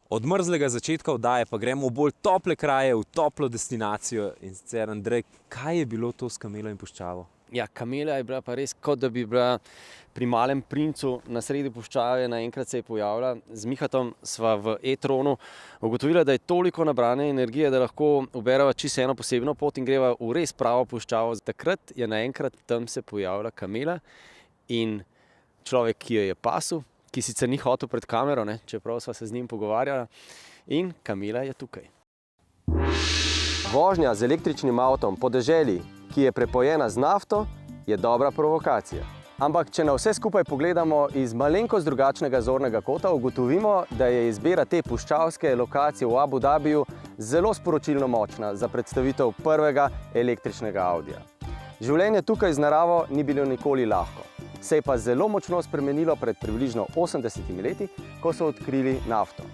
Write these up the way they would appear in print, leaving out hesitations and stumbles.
Od mrzlega začetka oddaje pa gremo v bolj tople kraje, v toplo destinacijo. In sicer, Andrej, kaj je bilo to s kamelo in puščavo? Ja, kamela je bila pa res, kot da bi bila pri Malem princu na sredi puščave, naenkrat se je pojavila. Z Mihatom sva v e-tronu ugotovila, da je toliko nabrane energije, da lahko ubereva čisto eno posebno pot in greva v res pravo puščavo. Takrat je naenkrat tam se pojavila kamela in človek, ki jo je pasel, ki sicer ni hotel pred kamero, čeprav sva se z njim pogovarjala, in kamela je tukaj. Vožnja z električnim avtom po deželi, ki je prepojena z nafto, je dobra provokacija. Ampak, če na vse skupaj pogledamo iz malenkost drugačnega zornega kota, ugotovimo, da je izbira te puščavske lokacije v Abu Dhabiju zelo sporočilno močna za predstavitev prvega električnega Audija. Življenje tukaj z naravo ni bilo nikoli lahko. Se je pa zelo močno spremenilo pred približno 80 leti, ko so odkrili nafto.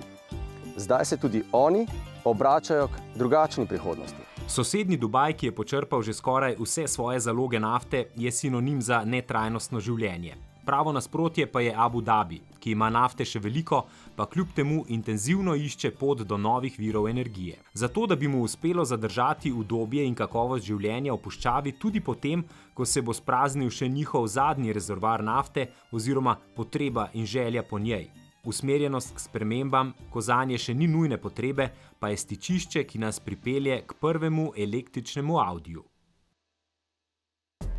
Zdaj se tudi oni obračajo k drugačni prihodnosti. Sosednji Dubaj, ki je počrpal že skoraj vse svoje zaloge nafte, je sinonim za netrajnostno življenje. Pravo nasprotje pa je Abu Dhabi, ki ima nafte še veliko, pa kljub temu intenzivno išče pot do novih virov energije. Zato, da bi mu uspelo zadržati udobje in kakovost življenja v puščavi tudi potem, ko se bo spraznil še njihov zadnji rezervoar nafte oziroma potreba in želja po njej. Usmerjenost k spremembam, ko zanje še ni nujne potrebe, pa je stičišče, ki nas pripelje k prvemu električnemu Audiju.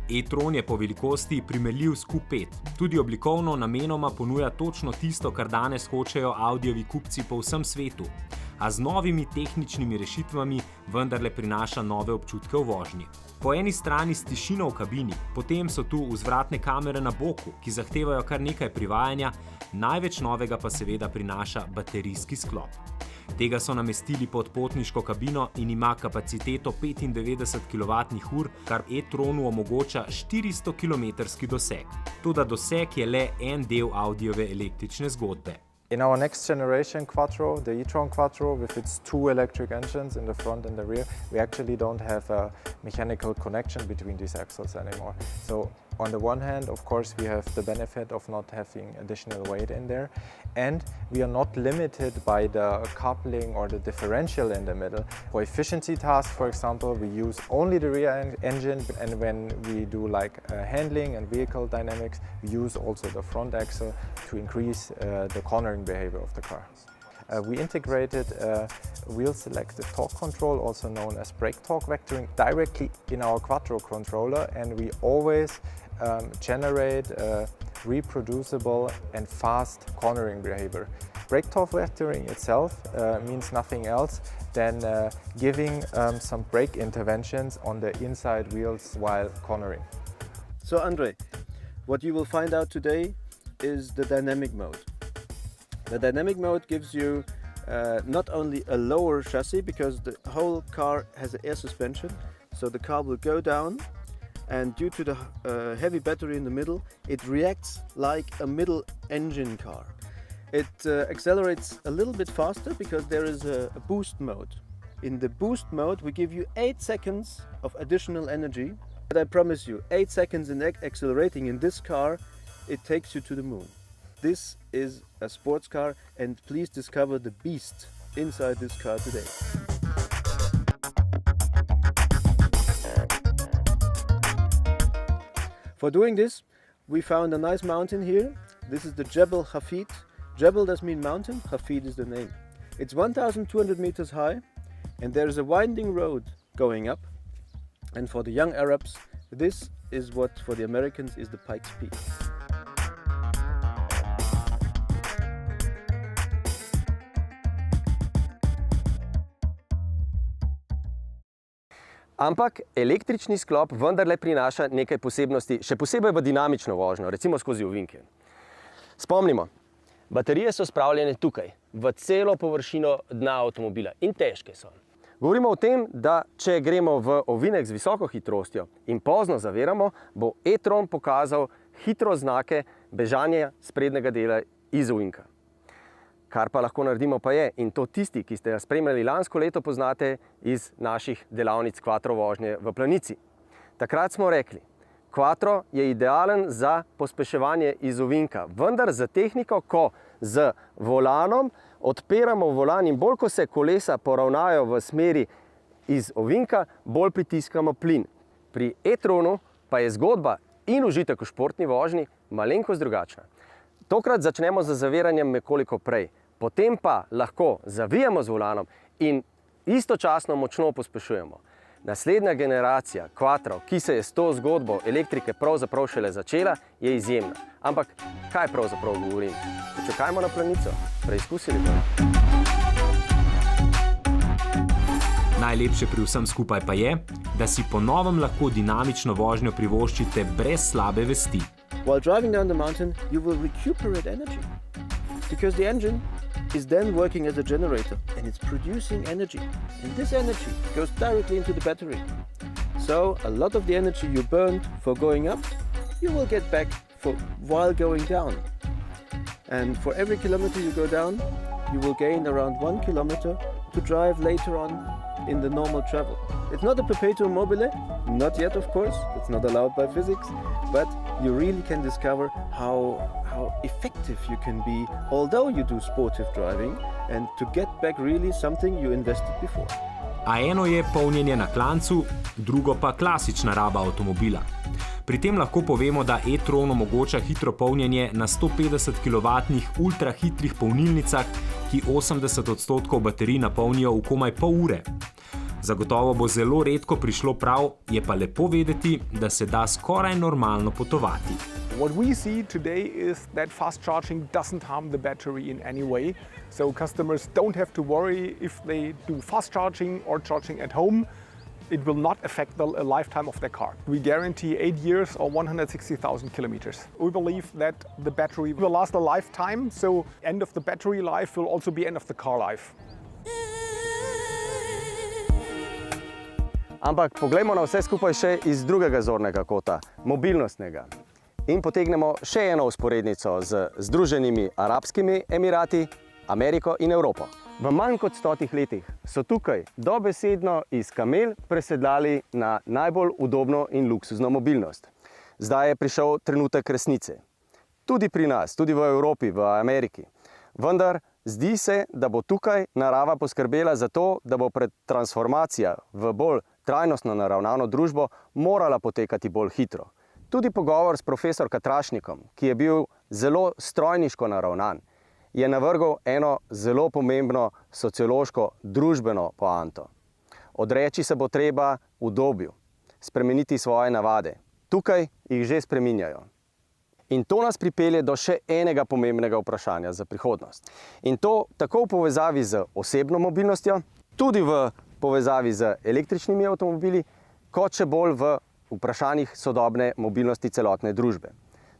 E-tron je po velikosti primerljiv s Q5. Tudi oblikovno namenoma ponuja točno tisto, kar danes hočejo Audijevi kupci po vsem svetu, a z novimi tehničnimi rešitvami vendarle prinaša nove občutke v vožnji. Po eni strani s tišino v kabini, potem so tu vzvratne kamere na boku, ki zahtevajo kar nekaj privajanja, največ novega pa seveda prinaša baterijski sklop. Tega so namestili pod potniško kabino in ima kapaciteto 95 kWh, kar e-tronu omogoča 400-kilometrski doseg. Toda doseg je le en del Audijeve električne zgodbe. In our next generation Quattro, the e-tron Quattro, with its two electric engines in the front and the rear, we actually don't have a mechanical connection between these axles anymore. So on the one hand, of course, we have the benefit of not having additional weight in there, and we are not limited by the coupling or the differential in the middle. For efficiency tasks, for example, we use only the rear engine, and when we do like handling and vehicle dynamics, we use also the front axle to increase the cornering behavior of the car. We integrated wheel selective torque control, also known as brake torque vectoring, directly in our Quattro controller, and we always generate reproducible and fast cornering behavior. Brake torque vectoring itself means nothing else than giving some brake interventions on the inside wheels while cornering. So Andrej, what you will find out today is the dynamic mode. The dynamic mode gives you not only a lower chassis, because the whole car has an air suspension, so the car will go down, and due to the heavy battery in the middle, it reacts like a middle engine car. It accelerates a little bit faster because there is a boost mode. In the boost mode, we give you 8 seconds of additional energy, but I promise you, 8 seconds in accelerating in this car, it takes you to the moon. This is a sports car, and please discover the beast inside this car today. For doing this, we found a nice mountain here. This is the Jebel Hafid. Jebel does mean mountain, Hafid is the name. It's 1,200 meters high, and there is a winding road going up. And for the young Arabs, this is what for the Americans is the Pikes Peak. Ampak električni sklop vendarle prinaša nekaj posebnosti, še posebej v dinamično vožnjo, recimo skozi ovinke. Spomnimo, baterije so spravljene tukaj, v celo površino dna avtomobila, in težke so. Govorimo o tem, da če gremo v ovinek z visoko hitrostjo in pozno zaviramo, bo e-tron pokazal hitro znake bežanja sprednjega dela iz ovinka. Kar pa lahko naredimo pa je, in to tisti, ki ste ga spremljali lansko leto, poznate iz naših delavnic Quattro vožnje v Planici. Takrat smo rekli, Quattro je idealen za pospeševanje iz ovinka, vendar za tehniko, ko z volanom odpiramo volan in bolj, ko se kolesa poravnajo v smeri iz ovinka, bolj pritiskamo plin. Pri e-tronu pa je zgodba in užitek v športni vožnji malenkost drugačna. Tokrat začnemo z zaviranjem nekoliko prej, potem pa lahko zavijemo z volanom in istočasno močno pospešujemo. Naslednja generacija Quattro, ki se je s to zgodbo elektrike pravzaprav šele začela, je izjemna. Ampak kaj pravzaprav govorim? Počakajmo na planico, preizkusili bomo. Najlepše pri vsem skupaj pa je, da si po novem lahko dinamično vožnjo privoščite brez slabe vesti. While driving down the mountain, you will recuperate energy because the engine is then working as a generator and it's producing energy. And this energy goes directly into the battery. So a lot of the energy you burned for going up, you will get back while going down. And for every kilometer you go down, you will gain around 1 kilometer to drive later on in the normal travel. It's not a perpetuum mobile, not yet of course, it's not allowed by physics, but you really can discover how effective you can be, although you do sportive driving, and to get back really something you invested before. A eno je polnjenje na klancu, drugo pa klasična raba avtomobila. Pri tem lahko povemo, da e-tron omogoča hitro polnjenje na 150 kW ultrahitrih polnilnicah, ki 80% baterij napolnijo v komaj pol ure. Zagotovo bo zelo redko prišlo prav, je pa lepo vedeti, da se da skoraj normalno potovati. What we see today is that fast charging doesn't harm the battery in any way. So customers don't have to worry if they do fast charging or charging at home. It will not affect the lifetime of their car. We guarantee 8 years or 160,000 kilometers. We believe that the battery will last a lifetime, so end of the battery life will also be end of the car life. Ampak poglejmo na vse skupaj še iz drugega zornega kota, mobilnostnega. In potegnemo še eno usporednico z Združenimi arabskimi emirati, Ameriko in Evropo. V manj kot 100 letih so tukaj dobesedno iz kamel presedlali na najbolj udobno in luksuzno mobilnost. Zdaj je prišel trenutek resnice. Tudi pri nas, tudi v Evropi, v Ameriki. Vendar zdi se, da bo tukaj narava poskrbela za to, da bo transformacija v bolj trajnostno naravnano družbo morala potekati bolj hitro. Tudi pogovor s profesor Katrašnikom, ki je bil zelo strojniško naravnan, je navrgel eno zelo pomembno sociološko družbeno poanto. Odreči se bo treba udobju, spremeniti svoje navade. Tukaj jih že spreminjajo. In to nas pripelje do še enega pomembnega vprašanja za prihodnost. In to tako v povezavi z osebno mobilnostjo, tudi v povezavi z električnimi avtomobili, kot še bolj v vprašanjih sodobne mobilnosti celotne družbe.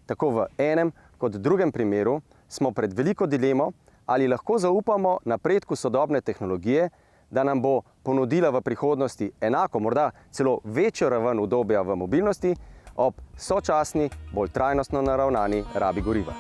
Tako v enem kot drugem primeru smo pred veliko dilemo, ali lahko zaupamo napredku sodobne tehnologije, da nam bo ponudila v prihodnosti enako, morda celo večjo raven udobja v mobilnosti, ob sočasni, bolj trajnostno naravnani rabi goriva.